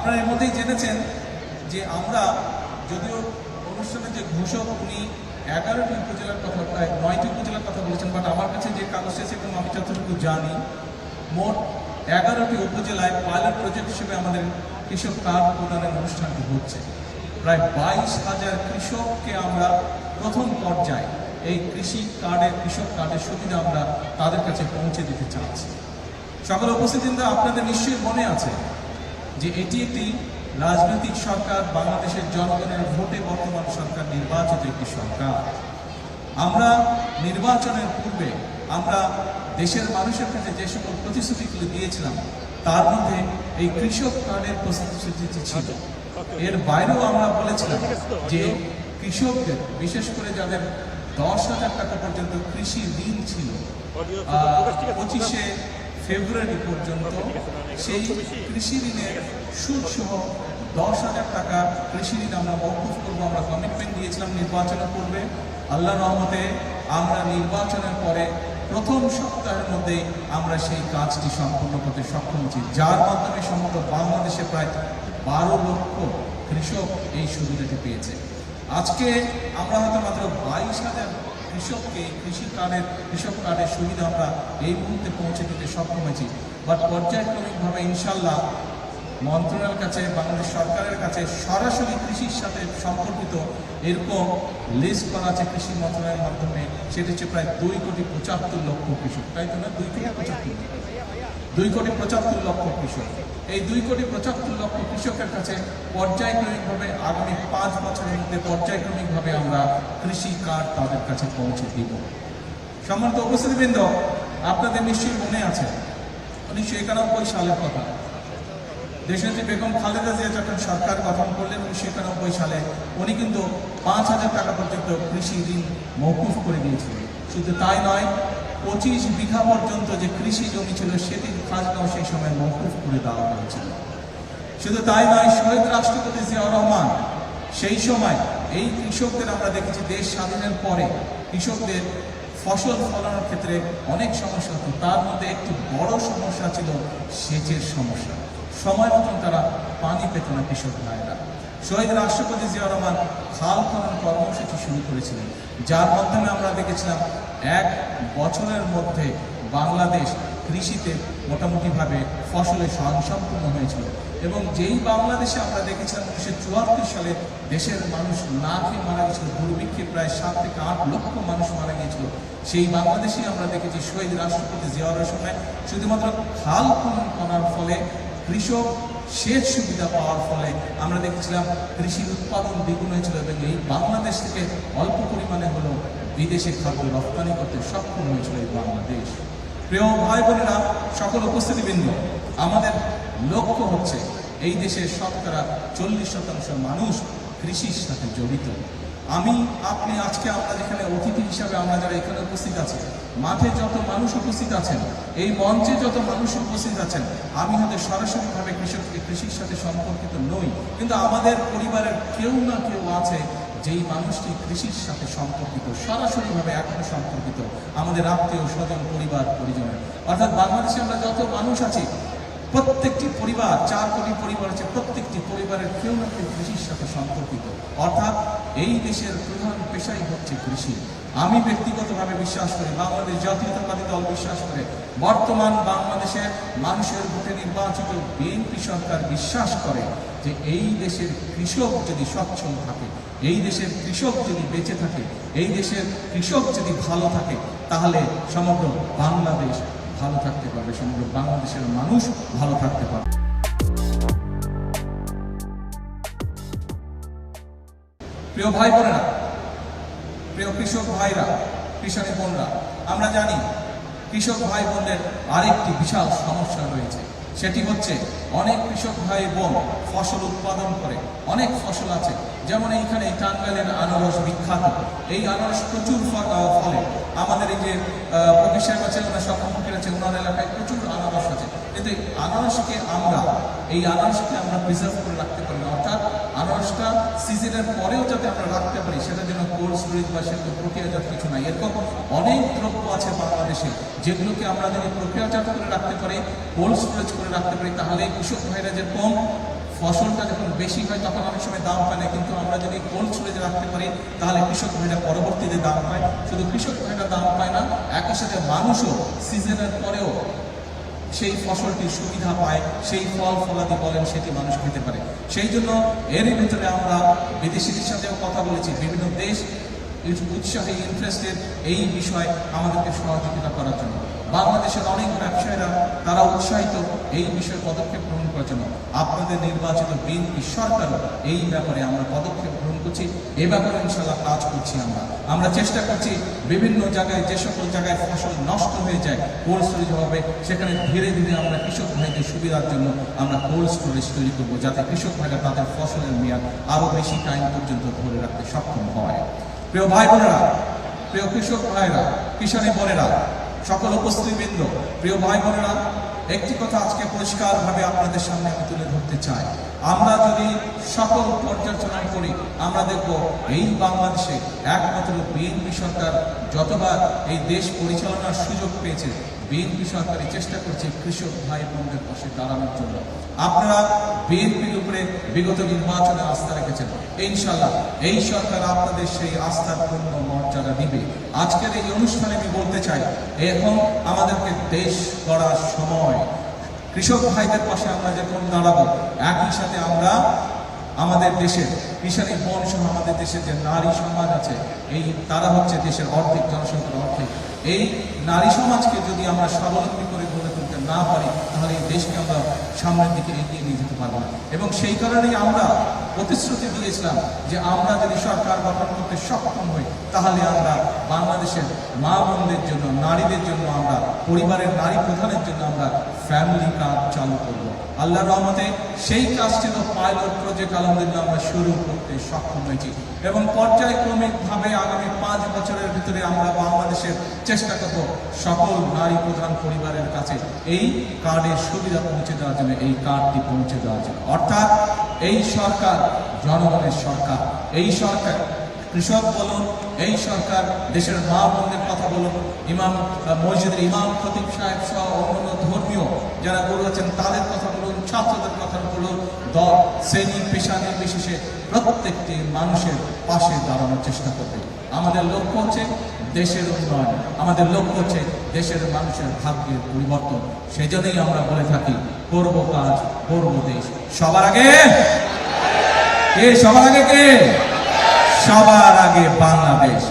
আপনারা এর মধ্যেই জেনেছেন যে আমরা যদিও অনুষ্ঠানে যে ঘোষক উনি 11টি উপজেলার কথা, প্রায় 9টি উপজেলার কথা বলেছেন, বাট আমার কাছে যে কাগজ এসেছে এবং আমি যতটুকু জানি মোট 11টি উপজেলায় পাইলট প্রজেক্ট হিসেবে আমাদের কৃষক কার্ড প্রদানের অনুষ্ঠানটি হচ্ছে। প্রায় 22,000 কৃষককে আমরা প্রথম পর্যায়ে এই কৃষক কার্ডের সুবিধা আমরা তাদের কাছে পৌঁছে দিতে চাচ্ছি। সকল উপস্থিতিবৃন্দ, আপনাদের নিশ্চয়ই মনে আছে যে এটি একটি রাজনৈতিক সরকার, বাংলাদেশের জনগণের ভোটে বর্তমান সরকার নির্বাচিত একটি সরকার। আমরা নির্বাচনের পূর্বে আমরা দেশের মানুষের কাছে যে সকল প্রতিশ্রুতিগুলি দিয়েছিলাম তার মধ্যে এই কৃষক কার্ডের প্রতিশ্রুতি ছিল। এর বাইরেও আমরা বলেছিলাম যে কৃষকদের, বিশেষ করে যাদের 10,000 টাকা পর্যন্ত কৃষি ঋণ ছিল, 25শে ফেব্রুয়ারি পর্যন্ত সেই কৃষি ঋণের সুদ সহ 10,000 টাকা কৃষি ঋণ আমরা মওকুফ করবো। আমরা কমিটমেন্ট দিয়েছিলাম নির্বাচনের পূর্বে। আল্লাহর রহমতে আমরা নির্বাচনের পরে প্রথম সপ্তাহের মধ্যে আমরা সেই কাজটি সম্পন্ন করতে সক্ষম হয়েছি, যার মাধ্যমে সমগ্র বাংলাদেশে প্রায় 12 লক্ষ কৃষক এই সুবিধাটি পেয়েছে। আজকে আমরা হয়তো মাত্র 22,000 কৃষককে কৃষক কার্ডের সুবিধা আমরা এই মুহূর্তে পৌঁছে দিতে সক্ষম হয়েছি। বাট পর্যায়ক্রমিকভাবে ইনশাল্লাহ মন্ত্রণালয়ের কাছে, বাংলাদেশ সরকারের কাছে সরাসরি কৃষির সাথে সম্পর্কিত এরকম লিস্ট করা আছে কৃষি মন্ত্রণালয়ের মাধ্যমে। সেটা হচ্ছে প্রায় 2,75,00,000 কৃষক, তাই তো না? 2,75,00,000 কৃষক। এই 2,75,00,000 কৃষকের কাছে পর্যায়ক্রমিকভাবে আগামী 5 বছরের মধ্যে পর্যায়ক্রমিকভাবে আমরা কৃষি কার্ড তাদের কাছে পৌঁছে দিব। সম্মানিত উপস্থিতিবৃন্দ, আপনাদের নিশ্চয়ই মনে আছে 1991 সালের কথা। দেশনেত্রী বেগম খালেদা জিয়া যখন সরকার গঠন করলেন 1991 সালে, উনি কিন্তু 5,000 টাকা পর্যন্ত কৃষি ঋণ মওকুফ করে দিয়েছিলেন। শুধু তাই নয়, 25 বিঘা পর্যন্ত যে কৃষি জমি ছিল সেটির খাজনাও সেই সময় মওকুফ করে দেওয়া হয়েছিল। শুধু তাই নয়, শহীদ রাষ্ট্রপতি জিয়াউর রহমান সেই সময় এই কৃষকদের, আমরা দেখেছি দেশ স্বাধীনের পরে কৃষকদের ফসল ফলানোর ক্ষেত্রে অনেক সমস্যা হতো। তার মধ্যে একটি বড় সমস্যা ছিল সেচের সমস্যা। সময় মতন তারা পানি পেত না কৃষক ভাইরা। শহীদ রাষ্ট্রপতি জিয়াউর রহমান খাল খনন কর্মসূচি শুরু করেছিলেন, যার মাধ্যমে আমরা দেখেছিলাম 1 বছরের মধ্যে বাংলাদেশ কৃষিতে মোটামুটিভাবে ফসলে স্বয়ংসম্পূর্ণ হয়েছিল। এবং যেই বাংলাদেশে আমরা দেখেছিলাম 1974 সালে দেশের মানুষ না খেয়ে মারা গেছিল, দুর্ভিক্ষে প্রায় 7 থেকে 8 লক্ষ মানুষ মারা গিয়েছিল, সেই বাংলাদেশেই আমরা দেখেছি শহীদ রাষ্ট্রপতি জিয়াউর রহমান শুধুমাত্র খাল খনন করার ফলে, কৃষক সেচ সুবিধা পাওয়ার ফলে আমরা দেখেছিলাম কৃষির উৎপাদন দ্বিগুণ হয়েছিল এবং এই বাংলাদেশ থেকে অল্প পরিমাণে হলেও বিদেশে খাদ্য রপ্তানি করতে সক্ষম হয়েছিল এই বাংলাদেশ। প্রিয় ভাই বোনেরা, সকল উপস্থিতিবৃন্দ, আমাদের লক্ষ্য হচ্ছে এই দেশের শতকরা 40% মানুষ কৃষির সাথে জড়িত। আমি, আপনি, আজকে আমরা যেখানে অতিথি হিসাবে আমরা যারা এখানে উপস্থিত আছি, মাঠে যত মানুষ উপস্থিত আছেন, এই মঞ্চে যত মানুষ উপস্থিত আছেন, আমি হয়তো সরাসরিভাবে কৃষির সাথে সম্পর্কিত নই, কিন্তু আমাদের পরিবারের কেউ না কেউ আছে যেই মানুষটি কৃষির সাথে সম্পর্কিত, সরাসরিভাবে এখনো সম্পর্কিত, আমাদের আত্মীয় স্বজন, পরিবার পরিজনের। অর্থাৎ বাংলাদেশে আমরা যত মানুষ আছি, প্রত্যেকটি পরিবার, 4 কোটি পরিবার আছে, প্রত্যেকটি পরিবারের কেউ না কেউ কৃষির সাথে সম্পর্কিত। অর্থাৎ এই দেশের প্রধান পেশাই হচ্ছে কৃষি। আমি ব্যক্তিগতভাবে বিশ্বাস করি, বাংলাদেশ জাতীয়তাবাদী দল বিশ্বাস করে, বর্তমান বাংলাদেশের মানুষের ভোটে নির্বাচিত বিএনপি সরকার বিশ্বাস করে যে এই দেশের কৃষক যদি সচ্ছল থাকে, এই দেশের কৃষক যদি বেঁচে থাকে, এই দেশের কৃষক যদি ভালো থাকে, তাহলে সমগ্র বাংলাদেশ ভালো থাকতে পারবে, সমগ্র বাংলাদেশের মানুষ ভালো থাকতে পারবে। প্রিয় ভাই বোনেরা, প্রিয় কৃষক ভাইরা, কৃষক বোনরা, আমরা জানি কৃষক ভাই বোনদের আরেকটি বিশাল সমস্যা রয়েছে। সেটি হচ্ছে অনেক কৃষক ভাই বোন ফসল উৎপাদন করে, অনেক ফসল আছে, যেমন এইখানে টাঙ্গাইলের আনারস বিখ্যাত। এই আনারস প্রচুর ফলে। আমাদের এই যে প্রবীর সাহেব আছে, ওনার সক্ষমকের আছে, ওনার এলাকায় প্রচুর আনারস আছে, কিন্তু এই আনারসকে আমরা প্রিজার্ভ করে রাখতে পারি না। অর্থাৎ আনারসটা সিজনের পরেও যাতে আমরা রাখতে পারি, সেটার জন্য কোল্ড স্টোরেজ বা সেরকম প্রক্রিয়াজাত কিছু নাই। এরকম অনেক দ্রব্য আছে বাংলাদেশে যেগুলোকে আমরা যদি প্রক্রিয়াজাত করে রাখতে পারি, কোল্ড স্টোরেজ করে রাখতে পারি, তাহলে কৃষক ভাইরা যেরকম ফসলটা যখন বেশি হয় তখন অনেক সময় দাম পায় না, কিন্তু আমরা যদি কোল্ড স্টোরেজে রাখতে পারি তাহলে কৃষক ভাইরা পরবর্তীতে দাম পায়। শুধু কৃষক ভাইরা দাম পায় না, একই সাথে মানুষও সিজনের পরেও সেই ফসলটির সুবিধা পায়, সেই ফল ফলাদি বলেন সেটি মানুষ খেতে পারে। সেই জন্য এরই ভিতরে আমরা বিদেশিদের সাথেও কথা বলেছি, বিভিন্ন দেশ উৎসাহী ইন্টারেস্টেড এই বিষয় আমাদেরকে সহযোগিতা করার জন্য। বাংলাদেশের অনেক ব্যবসায়ীরা তারা উৎসাহিত এই বিষয়ে পদক্ষেপ গ্রহণ করার জন্য। আপনাদের নির্বাচিত বিএনপি সরকারও এই ব্যাপারে আমরা পদক্ষেপ গ্রহণ করছি, এ ব্যাপারে ইনশাল্লাহ কাজ করছি। আমরা চেষ্টা করছি বিভিন্ন জায়গায়, যে সকল জায়গায় ফসল নষ্ট হয়ে যায় কোল্ড স্টোরেজ হবে, সেখানে ধীরে ধীরে আমরা কৃষক ভাইদের সুবিধার জন্য আমরা কোল্ড স্টোরেজ তৈরি করবো, যাতে কৃষক ভাইরা তাদের ফসলের মেয়াদ আরো বেশি টাইম পর্যন্ত ধরে রাখতে সক্ষম হয়। প্রিয় ভাই বোনেরা, প্রিয় কৃষক ভাইরা, কিষানী বোনেরা, সকল উপস্থিতবৃন্দ, প্রিয় ভাই বোনেরা, একটি কথা আজকে পরিষ্কারভাবে আপনাদের সামনে আমি তুলে ধরতে চাই। আমরা যদি সকল পর্যালোচনা করি, আমরা দেখব এই বাংলাদেশে একমাত্র বিএনপি সরকার যতবার এই দেশ পরিচালনার সুযোগ পেয়েছে, বিএনপি সরকারই চেষ্টা করছে কৃষক ভাই বোনদের পাশে দাঁড়ানোর জন্য। আপনারা বিএনপির উপরে বিগত নির্বাচনে আস্থা রেখেছেন, ইনশাল্লাহ এই সরকার আপনাদের সেই আস্থার পূর্ণ মর্যাদা দিবে। আজকের এই অনুষ্ঠানে আমি বলতে চাই, এখন আমাদেরকে দেশ গড়ার সময়। কৃষক ভাইদের পাশে আমরা যখন দাঁড়াবো, একই সাথে আমরা আমাদের দেশের কিষানী বোন সহ আমাদের দেশের যে নারী সমাজ আছে, এই তারা হচ্ছে দেশের অর্ধেক জনসংখ্যার অর্ধেক। এই নারী সমাজকে যদি আমরা স্বাবলম্বী করে গড়ে তুলতে না পারি, তাহলে এই দেশকে আমরা সামনের দিকে এগিয়ে নিয়ে যেতে পারবো না। এবং সেই কারণেই আমরা প্রতিশ্রুতি দিয়েছিলাম যে আমরা যদি সরকার গঠন করতে সক্ষম হই, তাহলে আমরা বাংলাদেশের মা বোনদের জন্য, নারীদের জন্য, আমরা পরিবারের নারী প্রধানের জন্য আমরা ফ্যামিলি কার্ড চালু করব। আল্লাহর রহমতে সেই কাজটি তো পাইলট প্রজেক্ট আলহামদুলিল্লাহ আমরা শুরু করতে সক্ষম হয়েছি, এবং পর্যায়ক্রমিকভাবে আগামী 5 বছরের ভিতরে আমরা বাংলাদেশের চেষ্টা করব সকল নারী প্রধান পরিবারের কাছে এই কার্ডের সুবিধা পৌঁছে দেওয়ার জন্য, এই কার্ডটি পৌঁছে দেওয়ার জন্য। অর্থাৎ এই সরকার জনগণের সরকার, এই সরকার কৃষক বলুন, এই সরকার দেশের মা বোনদের কথা বলুন, ইমাম মসজিদের ইমাম খতিব সাহেব সহ অন্যান্য ধর্মীয় যারা গুরু আছেন তাদের কথা বলুন, ছাত্রদের কথা বলুন, দল শ্রেণী পেশা নির্বিশেষে প্রত্যেকটি মানুষের পাশে দাঁড়ানোর চেষ্টা করবে। আমাদের লক্ষ্য হচ্ছে দেশের উন্নয়ন, আমাদের লক্ষ্য হচ্ছে দেশের মানুষের ভাগ্যের পরিবর্তন। সেই জন্যই আমরা বলে থাকি, করব কাজ, করব দেশ। সবার আগে কে? সবার আগে কে? সবার আগে বাংলাদেশ।